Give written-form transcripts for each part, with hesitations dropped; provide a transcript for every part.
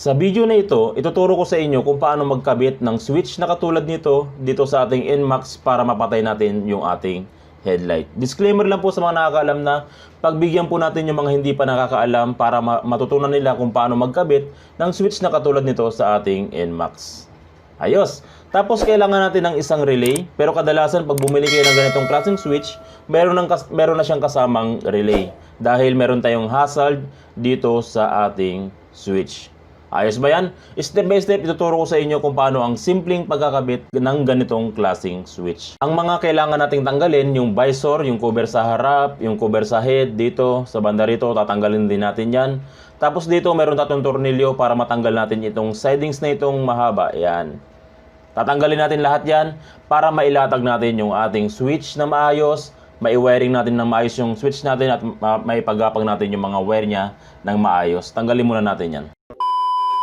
Sa video na ito, ituturo ko sa inyo kung paano magkabit ng switch na katulad nito dito sa ating NMAX para mapatay natin yung ating headlight. Disclaimer lang po sa mga nakakaalam na pagbigyan po natin yung mga hindi pa nakakaalam para matutunan nila kung paano magkabit ng switch na katulad nito sa ating NMAX. Ayos! Tapos kailangan natin ng isang relay, pero kadalasan pag bumili kayo ng ganitong klaseng switch, meron na siyang kasamang relay dahil meron tayong hazard dito sa ating switch. Ayos ba yan? Step by step, ituturo ko sa inyo kung paano ang simpleng pagkakabit ng ganitong klaseng switch. Ang mga kailangan nating tanggalin, yung visor, yung cover sa harap, yung cover sa head, dito, sa banda rito, tatanggalin din natin yan. Tapos dito, meron tatong tornilyo para matanggal natin itong sidings na itong mahaba. Yan. Tatanggalin natin lahat yan para mailatag natin yung ating switch na maayos, mai-wiring natin ng maayos yung switch natin at maipagapag natin yung mga wire niya ng maayos. Tanggalin muna natin yan.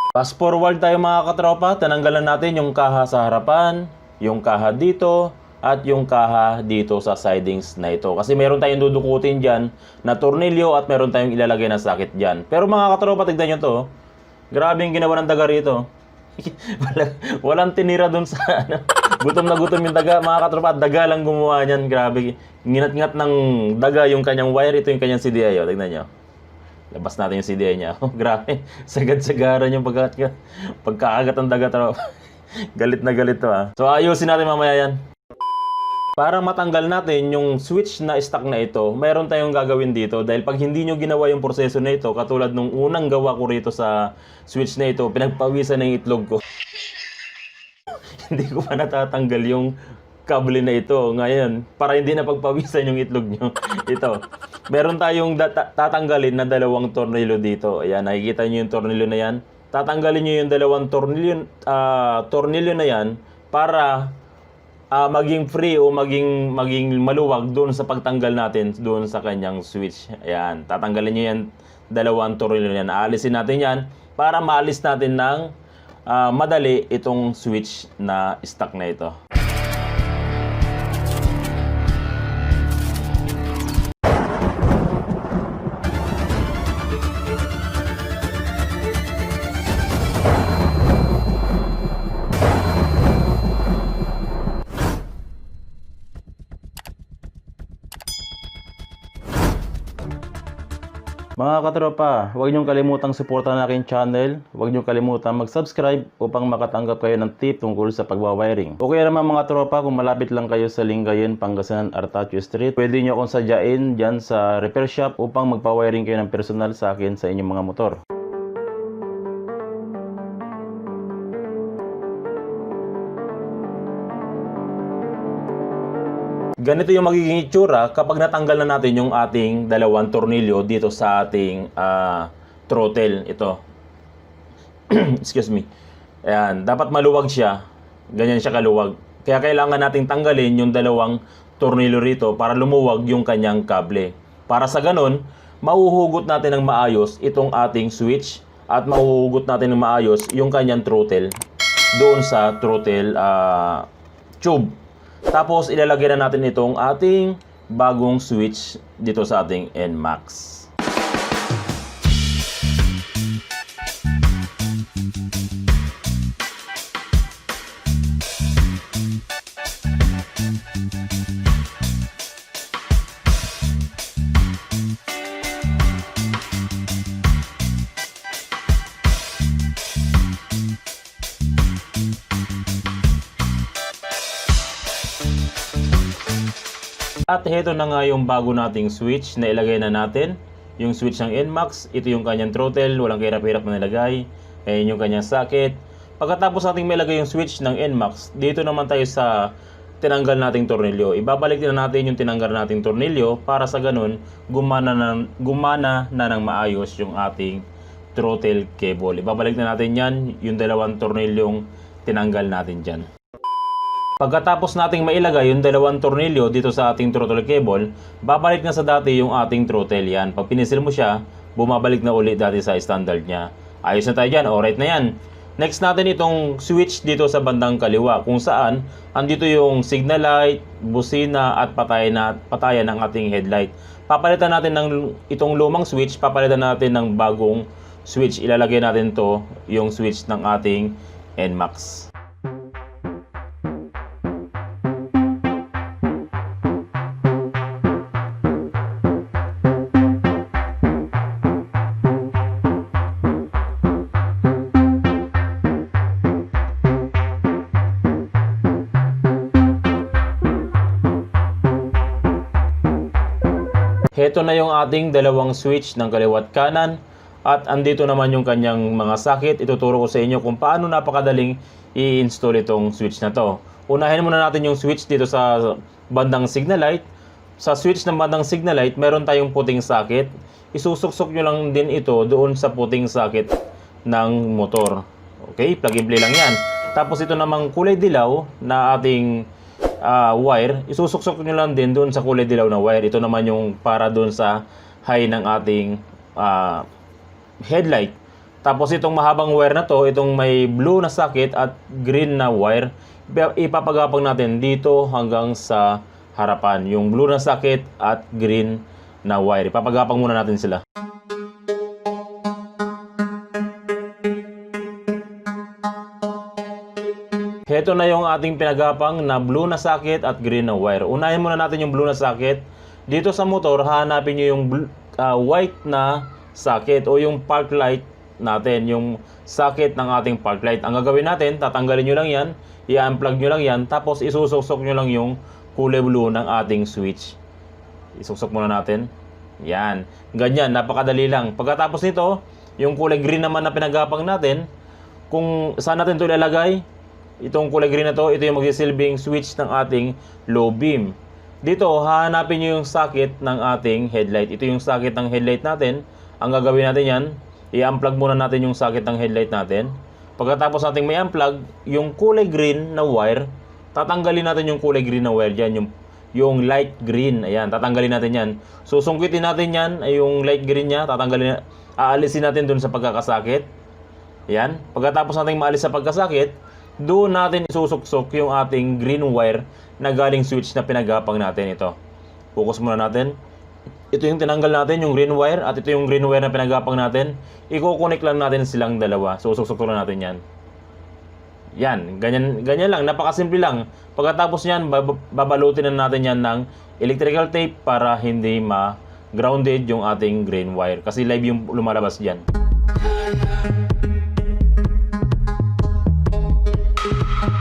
Fast forward tayo mga katropa, tinanggalan natin yung kaha sa harapan, yung kaha dito, at yung kaha dito sa sidings na ito. Kasi meron tayong dudukutin dyan na tornilyo at meron tayong ilalagay na socket dyan. Pero mga katropa, tignan nyo to. Grabe yung ginawa ng daga rito. Walang tinira dun sa ano. Gutom na gutom yung daga. Mga katropa, daga lang gumawa niyan. Grabe. Nginat-ngat ng daga yung kanyang wire. Ito yung kanyang CDI. O, tignan nyo. Labas natin yung CDI niya. Oh, grabe. Sagad-sagaran yung pagkakagat ng daga. Galit na galit to ah. So ayusin natin mamaya yan. Para matanggal natin yung switch na stuck na ito, mayroon tayong gagawin dito. Dahil pag hindi nyo ginawa yung proseso na ito, katulad nung unang gawa ko rito sa switch na ito, pinagpawisan na yung itlog ko. Hindi ko pa natatanggal yung kable na ito. Ngayon, para hindi na pagpawisan yung itlog nyo, ito. Meron tayong tatanggalin na dalawang tornilyo dito. Ayan, nakikita nyo yung tornilyo na yan. Tatanggalin nyo yung dalawang tornilyo na yan para maging free o maging maluwag doon sa pagtanggal natin doon sa kanyang switch. Ayan, tatanggalin nyo yan dalawang tornilyo na yan. Aalisin natin yan para maalis natin ng madali itong switch na stuck na ito. Mga katropa, huwag niyong kalimutang suportahan ang aking channel. Huwag niyong kalimutang mag-subscribe upang makatanggap kayo ng tip tungkol sa pagwawiring. O kaya naman mga tropa, kung malapit lang kayo sa Lingayen, Pangasinan, Artacho Street, pwede niyo akong sadyain dyan sa repair shop upang magpa-wiring kayo ng personal sa akin sa inyong mga motor. Ganito yung magiging itsura kapag natanggal na natin yung ating dalawang tornilyo dito sa ating throttle. Ito. Excuse me. Ayan. Dapat maluwag siya. Ganyan siya kaluwag. Kaya kailangan nating tanggalin yung dalawang tornilyo rito para lumuwag yung kanyang kable. Para sa ganun, mauhugot natin ng maayos itong ating switch at mauhugot natin ng maayos yung kanyang throttle doon sa throttle tube. Tapos ilalagay na natin itong ating bagong switch dito sa ating NMAX. At heto na nga yung bago nating switch na ilagay na natin. Yung switch ng NMAX, ito yung kanyang throttle, walang kahirap-hirap na nilagay. Ayan yung kanyang socket. Pagkatapos nating mailagay yung switch ng NMAX, dito naman tayo sa tinanggal nating tornilyo. Ibabalik na natin yung tinanggal nating tornilyo para sa ganun, gumana na ng maayos yung ating throttle cable. Ibabalik na natin yan, yung dalawang tornilyong tinanggal natin dyan. Pagkatapos nating mailagay yung dalawang tornilyo dito sa ating throttle cable, babalik na sa dati yung ating throttle yan. Pag pinisil mo siya, bumabalik na ulit dati sa standard niya. Ayos na tayo dyan, alright na yan. Next natin itong switch dito sa bandang kaliwa kung saan andito yung signal light, busina at patayan ng ating headlight. Papalitan natin ng itong lumang switch, papalitan natin ng bagong switch. Ilalagay natin to, yung switch ng ating NMAX. Heto na yung ating dalawang switch ng kaliwat kanan at andito naman yung kanyang mga socket. Ituturo ko sa inyo kung paano napakadaling i-install itong switch na to. Unahin muna natin yung switch dito sa bandang signal light. Sa switch ng bandang signal light, meron tayong puting socket. Isusuksok nyo lang din ito doon sa puting socket ng motor. Okay, plug and play lang yan. Tapos ito namang kulay dilaw na ating wire, isusuksok nyo lang din doon sa kulay dilaw na wire. Ito naman yung para doon sa high ng ating headlight. Tapos itong mahabang wire na to, itong may blue na socket at green na wire, ipapagapang natin dito hanggang sa harapan. Yung blue na socket at green na wire, ipapagapang muna natin sila. Heto na yung ating pinagapang na blue na socket at green na wire. Unahin muna natin yung blue na socket. Dito sa motor, hahanapin nyo yung white na socket o yung park light natin, yung socket ng ating park light. Ang gagawin natin, tatanggalin nyo lang yan, i-unplug nyo lang yan, tapos isusuksok nyo lang yung kulay blue ng ating switch. Isuksok muna natin. Yan. Ganyan, napakadali lang. Pagkatapos nito, yung kulay green naman na pinagapang natin, kung saan natin ito ilalagay, itong kulay green na to, ito yung magsisilbing switch ng ating low beam. Dito, hahanapin nyo yung socket ng ating headlight. Ito yung socket ng headlight natin. Ang gagawin natin yan, i-unplug muna natin yung socket ng headlight natin. Pagkatapos natin may unplug, yung kulay green na wire, tatanggalin natin yung kulay green na wire dyan, yung light green. Ayan, tatanggalin natin yan. Susungkitin natin yan, yung light green nya, aalisin natin dun sa pagkakasakit. Ayan, pagkatapos natin maalis sa pagkasakit, doon natin isusuksok yung ating green wire na galing switch na pinagapang natin ito. Focus muna natin. Ito yung tinanggal natin, yung green wire, at ito yung green wire na pinagapang natin. I-connect lang natin silang dalawa. Susuksok lang natin yan. Yan, ganyan lang, napakasimple lang. Pagkatapos yan, babalutin na natin yan ng electrical tape para hindi ma-grounded yung ating green wire. Kasi live yung lumalabas dyan.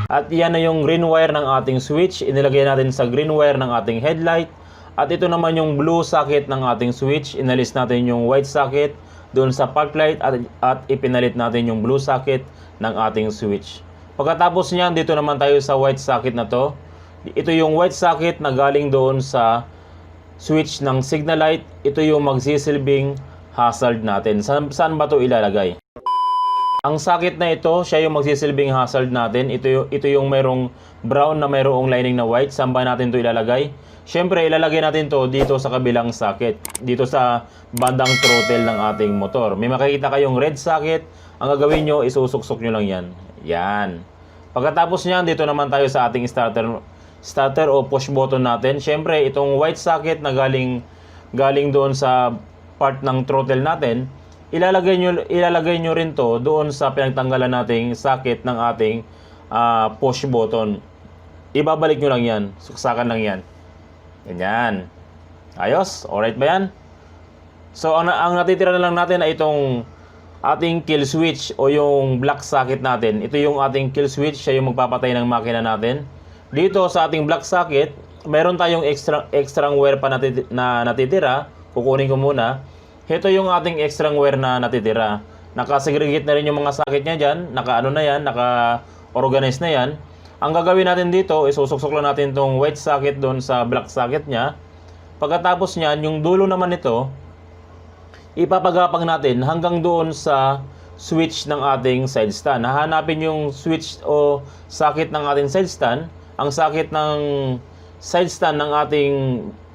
At yan na yung green wire ng ating switch. Inilagay natin sa green wire ng ating headlight. At ito naman yung blue socket ng ating switch. Inalis natin yung white socket doon sa park light at ipinalit natin yung blue socket ng ating switch. Pagkatapos niyan, dito naman tayo sa white socket na to. Ito yung white socket na galing doon sa switch ng signal light. Ito yung magsisilbing hazard natin. Saan ba to ilalagay? Ang socket na ito, siya yung magsisilbing hazard natin. Ito yung mayroong brown na mayroong lining na white. Saan ba natin to ilalagay? Siyempre, ilalagay natin to dito sa kabilang socket. Dito sa bandang throttle ng ating motor. May makikita kayong red socket. Ang gagawin nyo, isusuksok nyo lang yan. Yan. Pagkatapos nyan, dito naman tayo sa ating starter o push button natin. Siyempre, itong white socket na galing doon sa part ng throttle natin, ilalagay nyo rin to doon sa pinagtanggalan nating socket ng ating push button. Ibabalik nyo lang yan. Suksakan lang yan. Ganyan. Ayos? Alright ba yan? So, ang natitira na lang natin ay itong ating kill switch o yung black socket natin. Ito yung ating kill switch. Siya yung magpapatay ng makina natin. Dito sa ating black socket, meron tayong extra wire pa na natitira. Kukunin ko muna. Ito yung ating extra wire na natitira. Nakasegregate na rin yung mga socket niya dyan. Naka-organize na yan. Ang gagawin natin dito, isusuksok lang natin itong white socket doon sa black socket niya. Pagkatapos niyan, yung dulo naman nito, ipapagapang natin hanggang doon sa switch ng ating side stand. Hahanapin yung switch o socket ng ating side stand. Ang socket ng side stand ng ating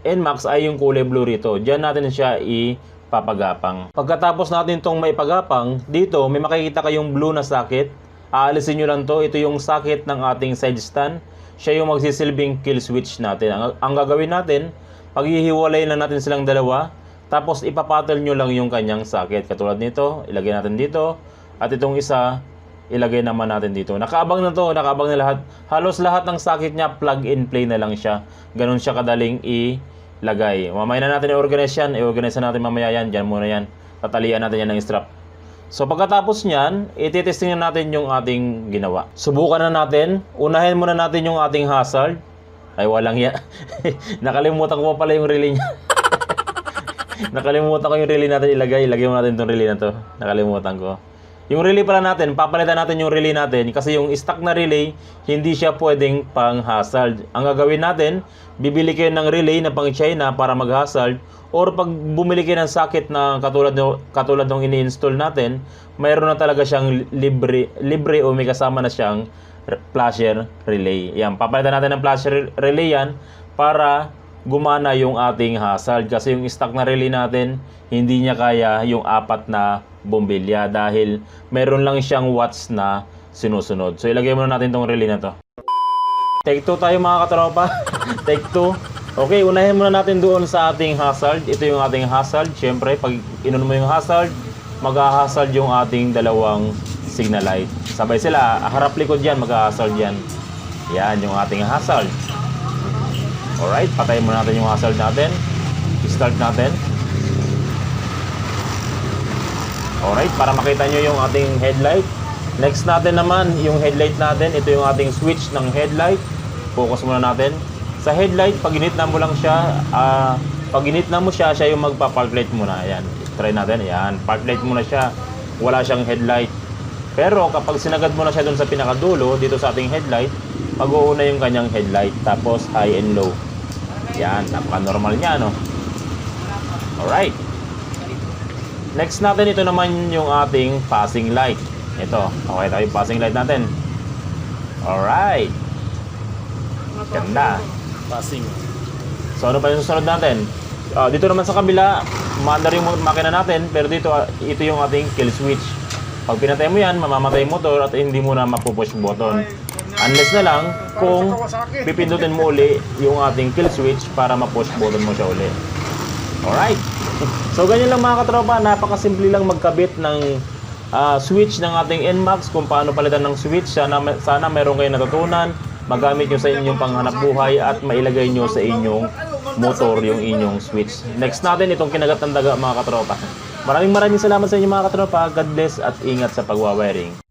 NMAX ay yung kulay blue rito. Diyan natin siya ipapagapang. Pagkatapos natin itong maipagapang, dito may makikita kayong blue na socket. Aalisin nyo lang to. Ito yung socket ng ating side stand. Siya yung magsisilbing kill switch natin. Ang gagawin natin, paghihiwalay lang natin silang dalawa. Tapos ipapatol nyo lang yung kanyang socket. Katulad nito, ilagay natin dito. At itong isa, ilagay naman natin dito. Nakaabang na to, nakaabang na lahat. Halos lahat ng socket niya, plug and play na lang siya. Ganun siya kadaling ilagay. Mamaya na natin i-organize yan. I-organize na natin mamaya yan. Diyan muna yan. Tatalian natin yan ng strap. So pagkatapos niyan, ititesting na natin yung ating ginawa. Subukan na natin. Unahin muna natin yung ating hazard. Ay, walang yan. Nakalimutan ko pa pala yung relay niya. Nakalimutan ko yung relay natin ilagay. Ilagay mo natin itong relay na to. Nakalimutan ko. Yung relay pala natin, papalitan natin yung relay natin kasi yung stock na relay, hindi siya pwedeng pang hazard. Ang gagawin natin, bibili kayo ng relay na pang China para mag hazard, or pag bumili kayo ng socket na katulad ng ini-install natin, mayroon na talaga siyang libre o may kasama na siyang flasher relay. Yan, papalitan natin ng flasher relay yan para gumana yung ating hazard kasi yung stock na relay natin, hindi niya kaya yung 4 na bombilya dahil meron lang siyang watts na sinusunod. So ilagay muna natin tong relay na to. Take 2 tayo mga katropa. Take 2. Okay, unahin muna natin doon sa ating hazard. Ito yung ating hazard. Siyempre, pag inon mo yung hazard, mag-hazard yung ating dalawang signal light. Sabay sila, harap likod yan, mag-hazard yan. Yan yung ating hazard. Alright, patayin muna natin yung hazard natin. Start natin. Alright, para makita nyo yung ating headlight. Next natin naman, yung headlight natin. Ito yung ating switch ng headlight. Focus muna natin. Sa headlight, pag initna mo lang siya, pag initna mo siya, siya yung magpa-park light muna. Ayan, try natin. Ayan, park light muna siya. Wala siyang headlight. Pero kapag sinagad mo na siya dun sa pinakadulo, dito sa ating headlight, pag-uuna yung kanyang headlight. Tapos high and low. Ayan, napaka-normal niya, no? Alright. Next natin, ito naman yung ating passing light. Ito, okay tayo yung passing light natin. Alright. Ganda. Passing. So ano pa yung susunod natin? Dito naman sa kabila, maandar yung makina natin, pero dito, ito yung ating kill switch. Pag pinatay mo yan, mamamatay yung motor at hindi mo na mapupush button. Unless na lang kung pipindutin mo uli yung ating kill switch para ma-push button mo siya uli. Alright. So ganyan lang mga katropa, napakasimple lang magkabit ng switch ng ating NMAX, kung paano palitan ng switch. Sana meron kayong natutunan, magamit nyo sa inyong panghanap buhay at mailagay nyo sa inyong motor yung inyong switch. Next natin, itong kinagat ng daga mga katropa. Maraming salamat sa inyo mga katropa. God bless at ingat sa pagwawiring.